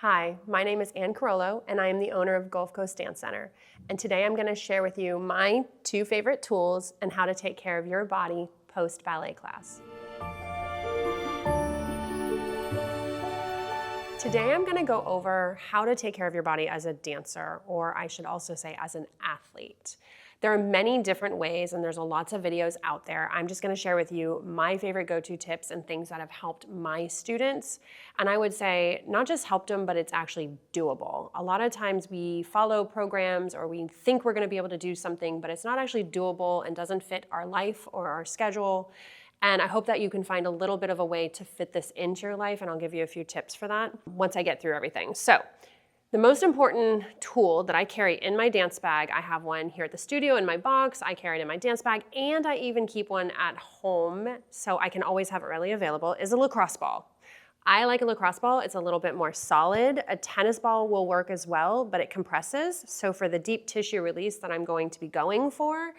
Hi, my name is Ann Carollo, and I am the owner of Gulf Coast Dance Center. And today I'm going to share with you my 2 favorite tools and how to take care of your body post-ballet class. Today I'm going to go over how to take care of your body as a dancer, or I should also say as an athlete. There are many different ways and there's lots of videos out there. I'm just going to share with you my favorite go-to tips and things that have helped my students. And I would say not just helped them, but it's actually doable. A lot of times we follow programs or we think we're going to be able to do something, but it's not actually doable and doesn't fit our life or our schedule. And I hope that you can find a little bit of a way to fit this into your life, and I'll give you a few tips for that once I get through everything. So, the most important tool that I carry in my dance bag, I have one here at the studio in my box, I carry it in my dance bag, and I even keep one at home so I can always have it readily available, is a lacrosse ball. I like a lacrosse ball, it's a little bit more solid. A tennis ball will work as well, but it compresses. So for the deep tissue release that I'm going to be going for,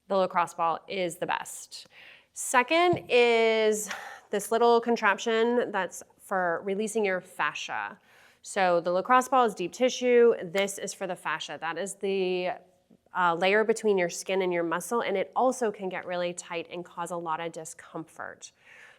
the lacrosse ball is the best. Second is this little contraption that's for releasing your fascia. So the lacrosse ball is deep tissue. This is for the fascia. That is the layer between your skin and your muscle, and it also can get really tight and cause a lot of discomfort.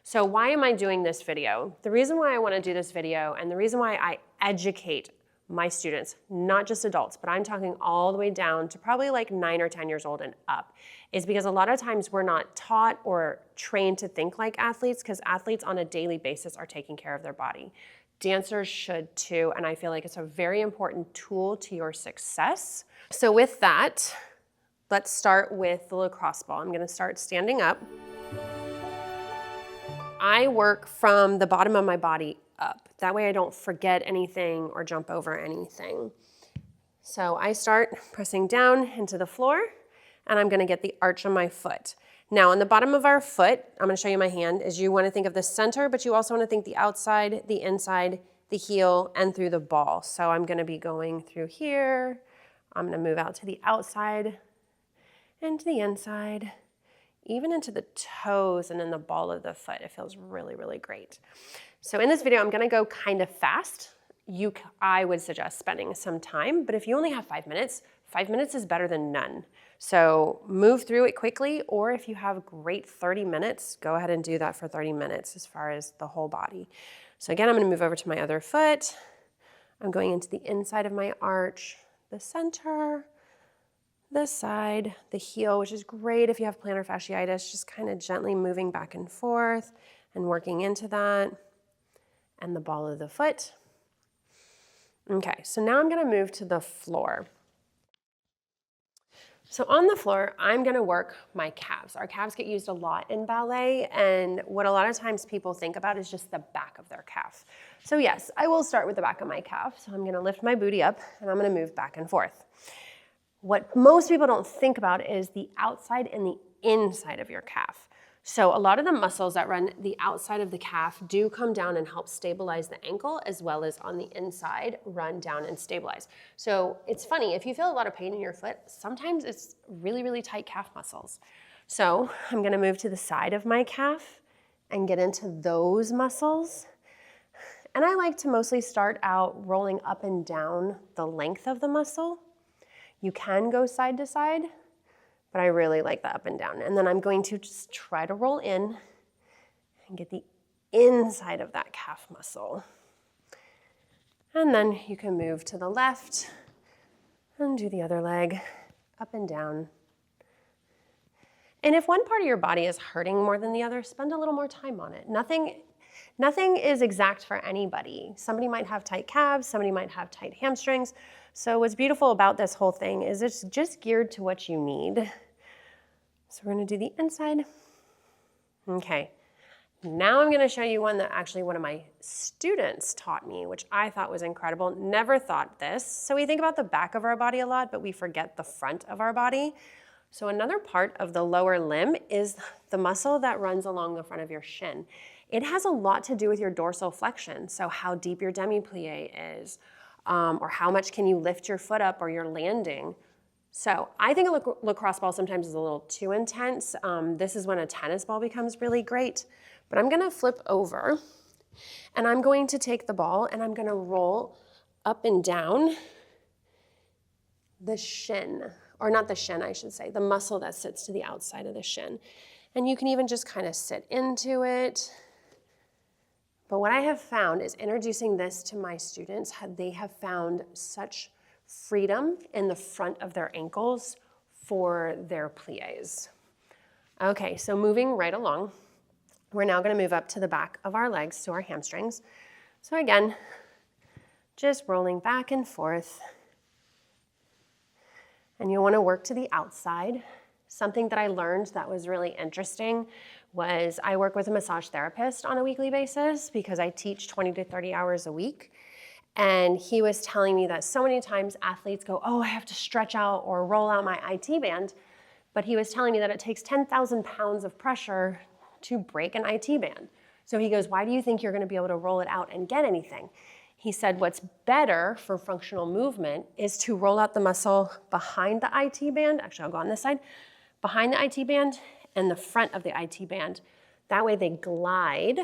So why am I doing this video? The reason why I want to do this video and the reason why I educate my students, not just adults, but I'm talking all the way down to probably like 9 or 10 years old and up, is because a lot of times we're not taught or trained to think like athletes, because athletes on a daily basis are taking care of their body. Dancers should too, and I feel like it's a very important tool to your success. So with that, let's start with the lacrosse ball. I'm gonna start standing up. I work from the bottom of my body up. That way I don't forget anything or jump over anything. So I start pressing down into the floor, and I'm gonna get the arch on my foot. Now on the bottom of our foot, I'm gonna show you my hand, is you wanna think of the center, but you also wanna think the outside, the inside, the heel, and through the ball. So I'm gonna be going through here. I'm gonna move out to the outside and to the inside, even into the toes and in the ball of the foot. It feels really, really great. So in this video, I'm gonna go kind of fast. I would suggest spending some time, but if you only have 5 minutes is better than none. So move through it quickly, or if you have great 30 minutes, go ahead and do that for 30 minutes as far as the whole body. So again, I'm gonna move over to my other foot. I'm going into the inside of my arch, the center, the side, the heel, which is great if you have plantar fasciitis, just kind of gently moving back and forth and working into that, and the ball of the foot. Okay, so now I'm gonna move to the floor. So on the floor, I'm gonna work my calves. Our calves get used a lot in ballet, and what a lot of times people think about is just the back of their calf. So yes, I will start with the back of my calf. So I'm gonna lift my booty up, and I'm gonna move back and forth. What most people don't think about is the outside and the inside of your calf. So a lot of the muscles that run the outside of the calf do come down and help stabilize the ankle, as well as on the inside, run down and stabilize. So it's funny, if you feel a lot of pain in your foot, sometimes it's really, really tight calf muscles. So I'm gonna move to the side of my calf and get into those muscles. And I like to mostly start out rolling up and down the length of the muscle. You can go side to side, but I really like the up and down. And then I'm going to just try to roll in and get the inside of that calf muscle. And then you can move to the left and do the other leg, up and down. And if one part of your body is hurting more than the other, spend a little more time on it. Nothing is exact for anybody. Somebody might have tight calves, somebody might have tight hamstrings. So what's beautiful about this whole thing is it's just geared to what you need. So we're gonna do the inside. Okay, now I'm gonna show you one that actually one of my students taught me, which I thought was incredible. Never thought this. So we think about the back of our body a lot, but we forget the front of our body. So another part of the lower limb is the muscle that runs along the front of your shin. It has a lot to do with your dorsal flexion, so how deep your demi-plie is, or how much can you lift your foot up or your landing. So I think a lacrosse ball sometimes is a little too intense. This is when a tennis ball becomes really great. But I'm gonna flip over And I'm going to take the ball and I'm gonna roll up and down the shin, or not the shin, I should say, the muscle that sits to the outside of the shin. And you can even just kind of sit into it. But what I have found is introducing this to my students, they have found such freedom in the front of their ankles for their plies. Okay, so moving right along, we're now gonna move up to the back of our legs to our hamstrings. So again, just rolling back and forth. And you wanna work to the outside. Something that I learned that was really interesting was I work with a massage therapist on a weekly basis because I teach 20 to 30 hours a week. And he was telling me that so many times athletes go, oh, I have to stretch out or roll out my IT band. But he was telling me that it takes 10,000 pounds of pressure to break an IT band. So he goes, why do you think you're gonna be able to roll it out and get anything? He said, what's better for functional movement is to roll out the muscle behind the IT band. Actually, I'll go on this side. Behind the IT band and the front of the IT band. That way they glide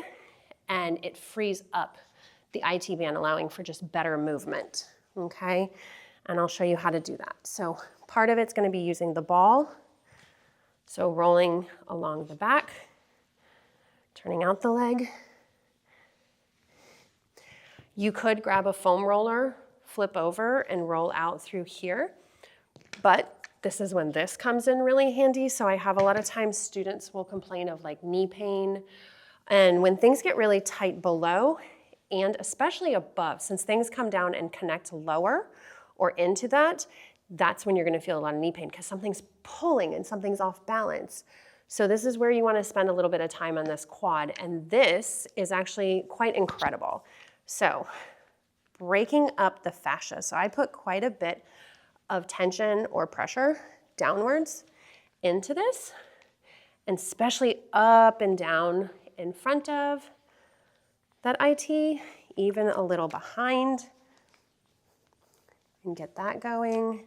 and it frees up the IT band, allowing for just better movement, okay? And I'll show you how to do that. So part of it's gonna be using the ball. So rolling along the back, turning out the leg. You could grab a foam roller, flip over and roll out through here, but this is when this comes in really handy. So I have a lot of times students will complain of like knee pain. And when things get really tight below and especially above, since things come down and connect lower or into that, that's when you're gonna feel a lot of knee pain because something's pulling and something's off balance. So this is where you wanna spend a little bit of time on this quad. And this is actually quite incredible. So breaking up the fascia. So I put quite a bit of tension or pressure downwards into this, and especially up and down in front of that IT, even a little behind, and get that going.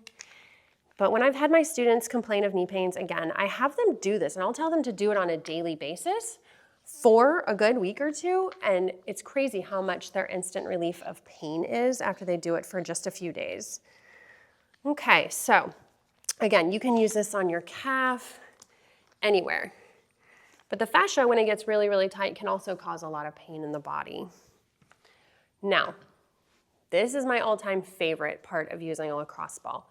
But when I've had my students complain of knee pains, again, I have them do this, and I'll tell them to do it on a daily basis for a good week or two, and it's crazy how much their instant relief of pain is after they do it for just a few days. Okay, so again, you can use this on your calf, anywhere. But the fascia, when it gets really, really tight, can also cause a lot of pain in the body. Now, this is my all-time favorite part of using a lacrosse ball,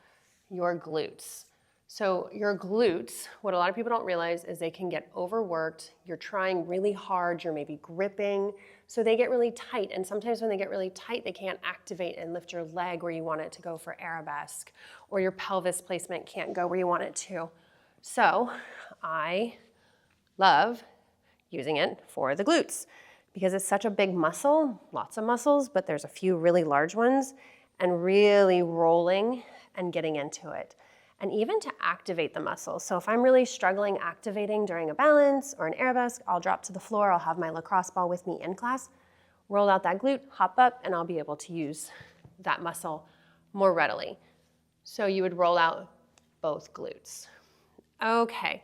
your glutes. So your glutes, what a lot of people don't realize is they can get overworked. You're trying really hard, you're maybe gripping, so they get really tight. And sometimes when they get really tight, they can't activate and lift your leg where you want it to go for arabesque, or your pelvis placement can't go where you want it to. So I love using it for the glutes because it's such a big muscle, lots of muscles, but there's a few really large ones, and really rolling and getting into it. And even to activate the muscle. So if I'm really struggling activating during a balance or an arabesque, I'll drop to the floor, I'll have my lacrosse ball with me in class, roll out that glute, hop up, and I'll be able to use that muscle more readily. So you would roll out both glutes. Okay,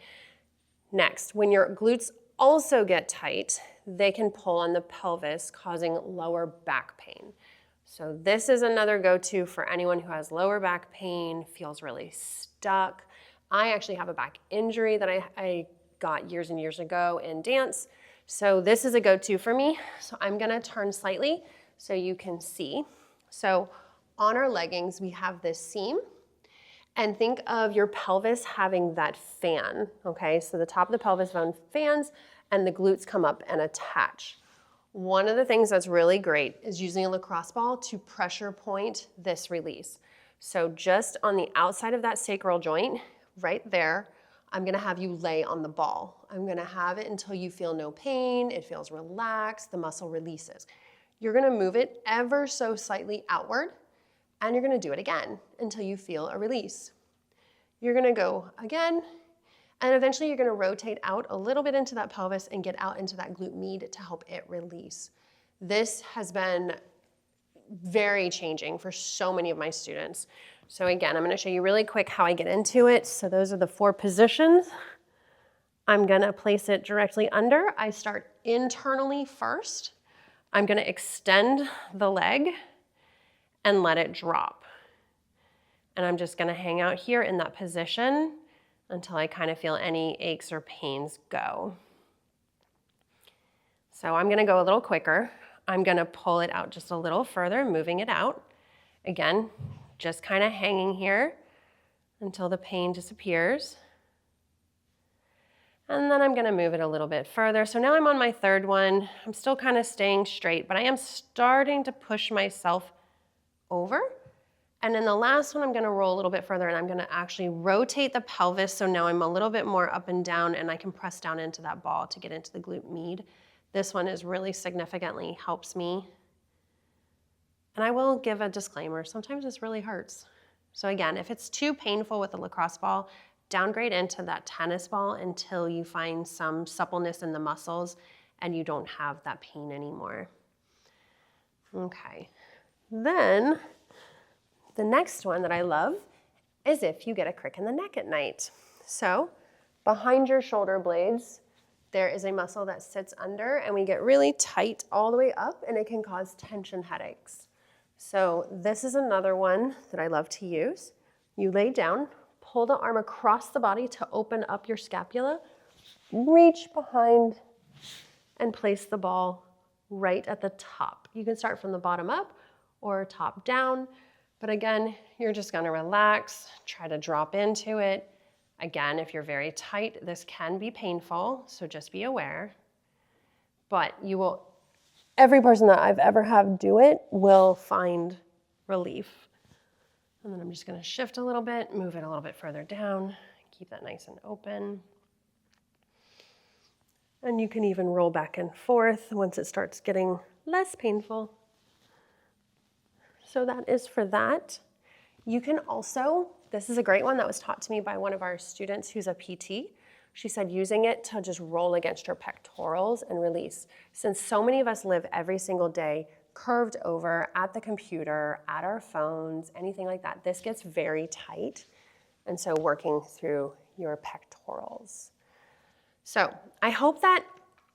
next, when your glutes also get tight, they can pull on the pelvis, causing lower back pain. So this is another go-to for anyone who has lower back pain, feels really stuck. I actually have a back injury that I got years and years ago in dance. So this is a go-to for me. So I'm gonna turn slightly so you can see. So on our leggings, we have this seam. And think of your pelvis having that fan, okay? So the top of the pelvis bone fans and the glutes come up and attach. One of the things that's really great is using a lacrosse ball to pressure point this release. So just on the outside of that sacral joint, right there, I'm gonna have you lay on the ball. I'm gonna have it until you feel no pain, it feels relaxed, the muscle releases. You're gonna move it ever so slightly outward, and you're gonna do it again until you feel a release. You're gonna go again, and eventually you're gonna rotate out a little bit into that pelvis and get out into that glute med to help it release. This has been very changing for so many of my students. So again, I'm gonna show you really quick how I get into it. So those are the 4 positions. I'm gonna place it directly under. I start internally first. I'm gonna extend the leg and let it drop. And I'm just gonna hang out here in that position until I kind of feel any aches or pains go. So I'm gonna go a little quicker. I'm gonna pull it out just a little further, moving it out. Again, just kind of hanging here until the pain disappears. And then I'm gonna move it a little bit further. So now I'm on my third one. I'm still kind of staying straight, but I am starting to push myself over. And then the last one, I'm gonna roll a little bit further and I'm gonna actually rotate the pelvis. So now I'm a little bit more up and down and I can press down into that ball to get into the glute med. This one is really significantly helps me. And I will give a disclaimer, sometimes this really hurts. So again, if it's too painful with a lacrosse ball, downgrade into that tennis ball until you find some suppleness in the muscles and you don't have that pain anymore. Okay, then the next one that I love is if you get a crick in the neck at night. So behind your shoulder blades, there is a muscle that sits under and we get really tight all the way up and it can cause tension headaches. So this is another one that I love to use. You lay down, pull the arm across the body to open up your scapula, reach behind and place the ball right at the top. You can start from the bottom up or top down, but again, you're just gonna relax, try to drop into it. Again, if you're very tight, this can be painful, so just be aware. But you will, every person that I've ever had do it will find relief. And then I'm just gonna shift a little bit, move it a little bit further down, keep that nice and open. And you can even roll back and forth once it starts getting less painful. So that is for that. You can also, this is a great one that was taught to me by one of our students who's a PT. She said using it to just roll against your pectorals and release. Since so many of us live every single day curved over at the computer, at our phones, anything like that, this gets very tight. And so working through your pectorals. So I hope that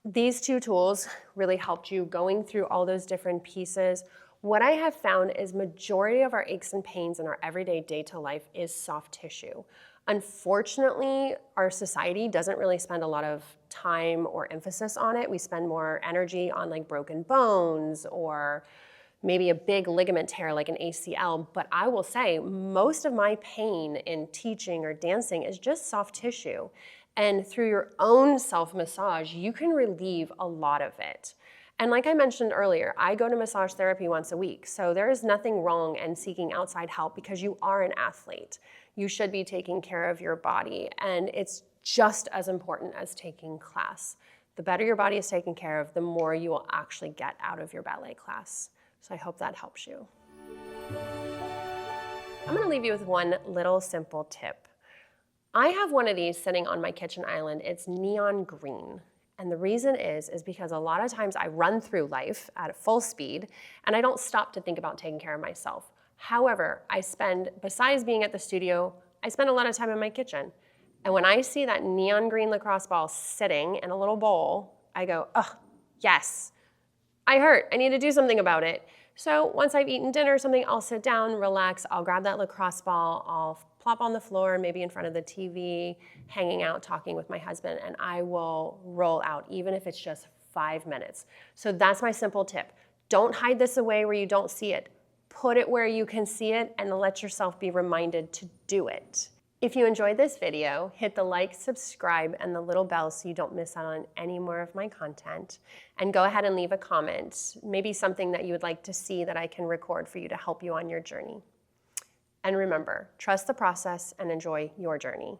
these two tools really helped you going through all those different pieces. What I have found is majority of our aches and pains in our everyday day-to life is soft tissue. Unfortunately, our society doesn't really spend a lot of time or emphasis on it. We spend more energy on like broken bones or maybe a big ligament tear like an ACL. But I will say most of my pain in teaching or dancing is just soft tissue. And through your own self-massage, you can relieve a lot of it. And like I mentioned earlier, I go to massage therapy once a week. So there is nothing wrong in seeking outside help because you are an athlete. You should be taking care of your body. And it's just as important as taking class. The better your body is taken care of, the more you will actually get out of your ballet class. So I hope that helps you. I'm gonna leave you with one little simple tip. I have one of these sitting on my kitchen island. It's neon green. And the reason is because a lot of times I run through life at full speed and I don't stop to think about taking care of myself. However, besides being at the studio, I spend a lot of time in my kitchen. And when I see that neon green lacrosse ball sitting in a little bowl, I go, oh, yes, I hurt. I need to do something about it. So once I've eaten dinner or something, I'll sit down, relax, I'll grab that lacrosse ball, I'll plop on the floor, maybe in front of the TV, hanging out, talking with my husband, and I will roll out, even if it's just 5 minutes. So that's my simple tip. Don't hide this away where you don't see it. Put it where you can see it and let yourself be reminded to do it. If you enjoyed this video, hit the like, subscribe, and the little bell so you don't miss out on any more of my content. And go ahead and leave a comment, maybe something that you would like to see that I can record for you to help you on your journey. And remember, trust the process and enjoy your journey.